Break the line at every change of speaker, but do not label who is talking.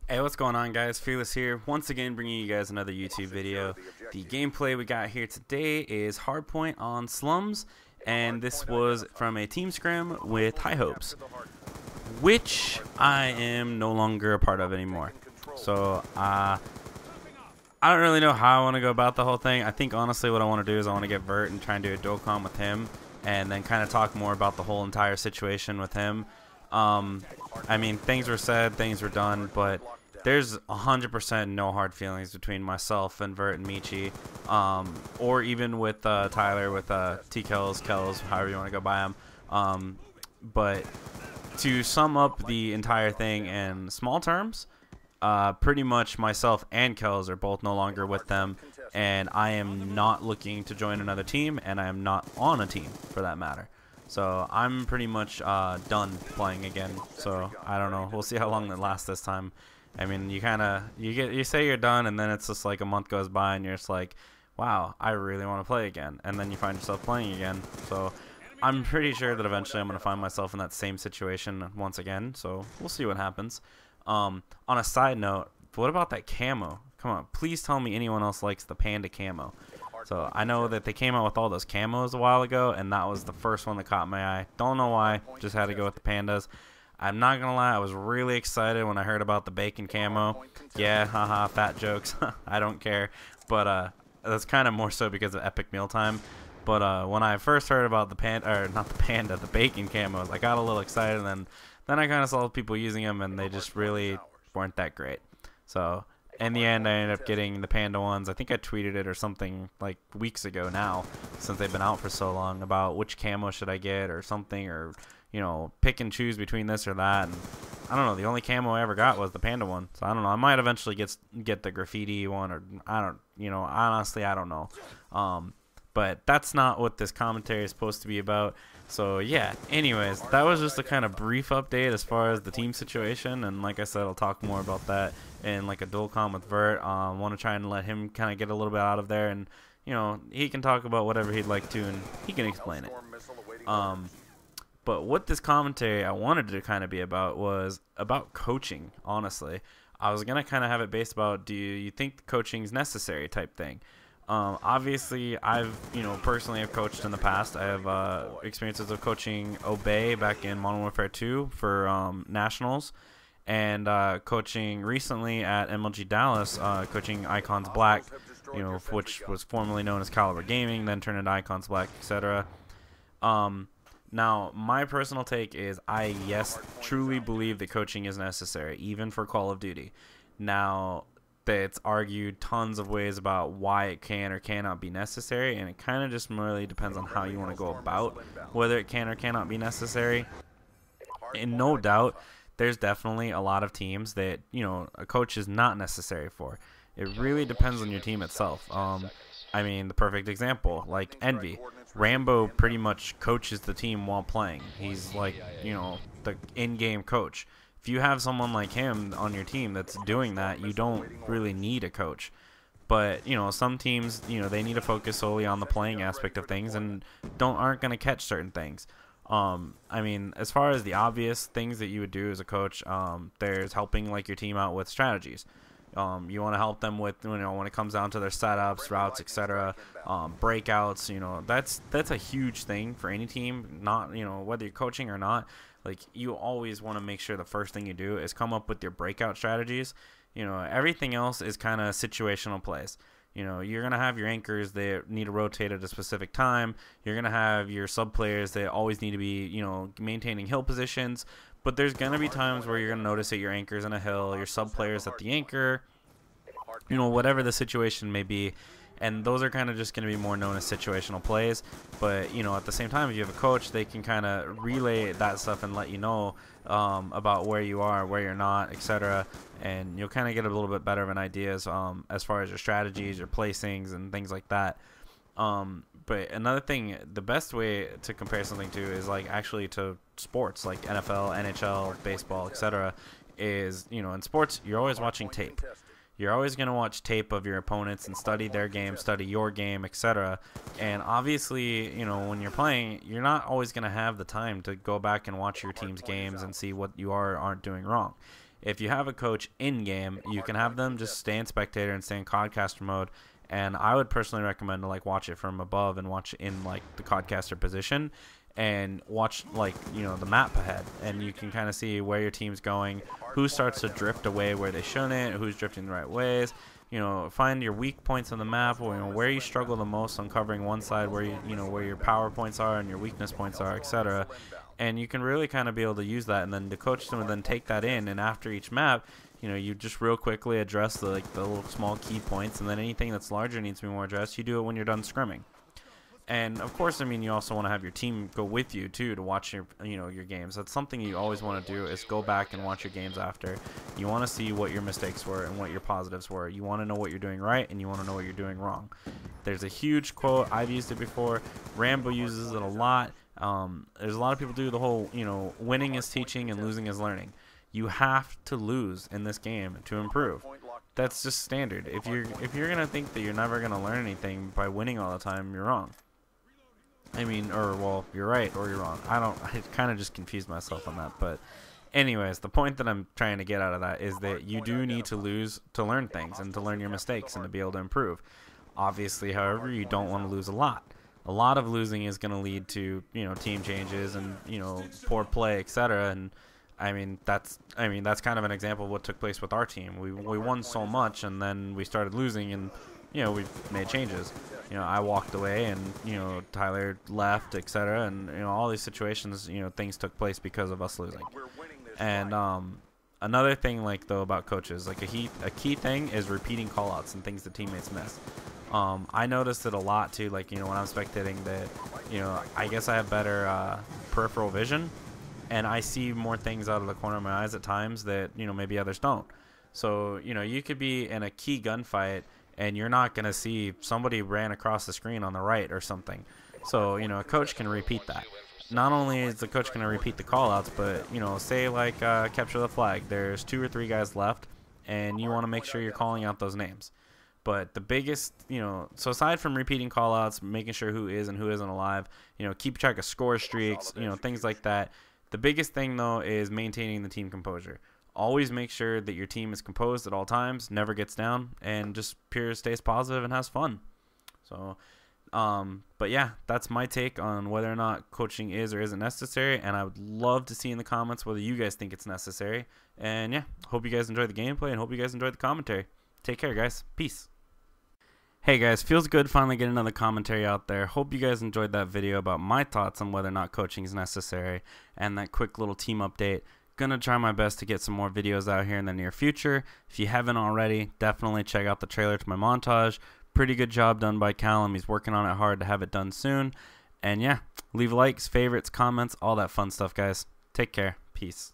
Hey, what's going on, guys? Fearless here, once again bringing you guys another YouTube video. The gameplay we got here today is Hardpoint on Slums, and this was from a team scrim with High Hopes, which I am no longer a part of anymore. So, I don't really know how I want to go about the whole thing. I think, honestly, what I want to do is I want to get Vert and try and do a dual comm with him, and then kind of talk more about the whole entire situation with him. I mean, things were said, things were done, but there's 100% no hard feelings between myself and Vert and Michi, or even with Tyler, with Kells, however you want to go by him. But to sum up the entire thing in small terms, pretty much myself and Kells are both no longer with them, and I am not looking to join another team, and I am not on a team for that matter. So I'm pretty much done playing again. So I don't know. We'll see how long that lasts this time. I mean, you say you're done, and then it's just like a month goes by, and you're just like, wow, I really want to play again, and then you find yourself playing again. So I'm pretty sure that eventually I'm gonna find myself in that same situation once again. So we'll see what happens. On a side note, what about that camo? Come on, please tell me anyone else likes the panda camo. So I know that they came out with all those camos a while ago, and that was the first one that caught my eye. Don't know why, just had to go with the pandas. I'm not gonna lie, I was really excited when I heard about the bacon camo. Yeah, haha, fat jokes. I don't care. But that's kind of more so because of Epic Mealtime. But when I first heard about the bacon camos, I got a little excited, and then I kind of saw people using them, and they just really weren't that great. So in the end, I ended up getting the panda ones. I think I tweeted it or something like weeks ago now, since they've been out for so long, about which camo should I get or something, or you know, pick and choose between this or that. And I don't know, the only camo I ever got was the panda one. So I don't know, I might eventually get the graffiti one, or I don't, you know, honestly I don't know. But that's not what this commentary is supposed to be about. So yeah, anyways, that was just a kind of brief update as far as the team situation, and like I said, I'll talk more about that in like a dual comm with Vert. Want to try and let him kind of get a little bit out of there, and you know, he can talk about whatever he'd like to, and he can explain it. But what this commentary I wanted to kind of be about was about coaching, honestly. I was going to kind of have it based about, do you think coaching is necessary type thing. Obviously, I've, personally have coached in the past. I have experiences of coaching Obey back in Modern Warfare 2 for Nationals, and coaching recently at MLG Dallas, coaching Icons Black, which was formerly known as Caliber Gaming, then turned into Icons Black, etc. Now, my personal take is yes, truly believe that coaching is necessary, even for Call of Duty. Now, it's argued tons of ways about why it can or cannot be necessary, and it kind of just really depends on how you want to go about whether it can or cannot be necessary. And no doubt, there's definitely a lot of teams that, a coach is not necessary for. It really depends on your team itself. I mean, the perfect example, like Envy. Rambo pretty much coaches the team while playing. He's like, the in-game coach. If you have someone like him on your team that's doing that, you don't really need a coach. But, some teams, they need to focus solely on the playing aspect of things and aren't going to catch certain things. I mean, as far as the obvious things that you would do as a coach, there's helping like your team out with strategies. You want to help them with, when it comes down to their setups, routes, etc., breakouts. That's a huge thing for any team. Not, whether you're coaching or not. Like, you always want to make sure the first thing you do is come up with your breakout strategies. Everything else is kind of situational plays. You're going to have your anchors that need to rotate at a specific time. You're going to have your sub players that always need to be, maintaining hill positions. But there's going to be times where you're going to notice that your anchor's in a hill, your sub players at the anchor, whatever the situation may be. And those are kind of just going to be more known as situational plays. But, at the same time, if you have a coach, they can kind of relay that stuff and let you know about where you are, where you're not, etc. And you'll kind of get a little bit better of an idea as far as your strategies, your placings, and things like that. But another thing, the best way to compare something to is like actually to sports like NFL, NHL, baseball, etc. is, in sports, you're always watching tape. You're always going to watch tape of your opponents and study their game, study your game, etc. And obviously, when you're playing, you're not always going to have the time to go back and watch your team's games and see what you aren't doing wrong. if you have a coach in game, you can have them just stay in spectator and stay in codcaster mode. And I would personally recommend to like watch it from above and watch in like the codcaster position and watch like, you know, the map ahead, and you can kind of see where your team's going, who starts to drift away where they shouldn't, who's drifting the right ways. You know, find your weak points on the map, or, you know, where you struggle the most on covering one side, where you know where your power points are and your weakness points are, etc. And you can really kind of be able to use that, and then the coach will then take that in, and after each map, you know, you just real quickly address the little small key points, and then anything that's larger needs to be more addressed. You do it when you're done scrimming. And of course, I mean, you also want to have your team go with you too to watch your, you know, your games. That's something you always want to do, is go back and watch your games after. You want to see what your mistakes were and what your positives were. You want to know what you're doing right, and you want to know what you're doing wrong. There's a huge quote. I've used it before. Rambo uses it a lot. There's a lot of people do the whole, you know, winning is teaching and losing is learning. You have to lose in this game to improve. That's just standard. If you're gonna think that you're never gonna learn anything by winning all the time, you're wrong. I mean, or, well, you're right or you're wrong. I kind of just confused myself on that. But anyways, the point that I'm trying to get out of that is that you do need to lose to learn things and to learn your mistakes and to be able to improve. Obviously, however, you don't want to lose a lot. A lot of losing is going to lead to, you know, team changes and, you know, poor play, etc. And I mean that's kind of an example of what took place with our team. We won so much, and then we started losing, and, you know, we made changes. You know, I walked away, and, you know, Tyler left, etc. And, you know, all these situations, you know, things took place because of us losing. And another thing, like, though, about coaches, like a key thing is repeating callouts and things that teammates miss. I noticed it a lot too, like, you know, when I'm spectating, that, you know, I guess I have better peripheral vision, and I see more things out of the corner of my eyes at times that, you know, maybe others don't. So, you know, you could be in a key gunfight, and you're not going to see somebody ran across the screen on the right or something. So, you know, a coach can repeat that. Not only is the coach going to repeat the callouts, but, you know, say like capture the flag. There's 2 or 3 guys left, and you want to make sure you're calling out those names. But the biggest, you know, so aside from repeating callouts, making sure who is and who isn't alive, you know, keep track of score streaks, you know, things like that. The biggest thing, though, is maintaining the team composure. Always make sure that your team is composed at all times, never gets down, and just pure stays positive and has fun. So, but yeah, that's my take on whether or not coaching is or isn't necessary, and I would love to see in the comments whether you guys think it's necessary. And yeah, hope you guys enjoyed the gameplay, and hope you guys enjoyed the commentary. Take care, guys. Peace. Hey guys, feels good finally getting another commentary out there. Hope you guys enjoyed that video about my thoughts on whether or not coaching is necessary, and that quick little team update. Gonna try my best to get some more videos out here in the near future. If you haven't already, definitely check out the trailer to my montage. Pretty good job done by Callum. He's working on it hard to have it done soon. And yeah, leave likes, favorites, comments, all that fun stuff, guys. Take care. Peace.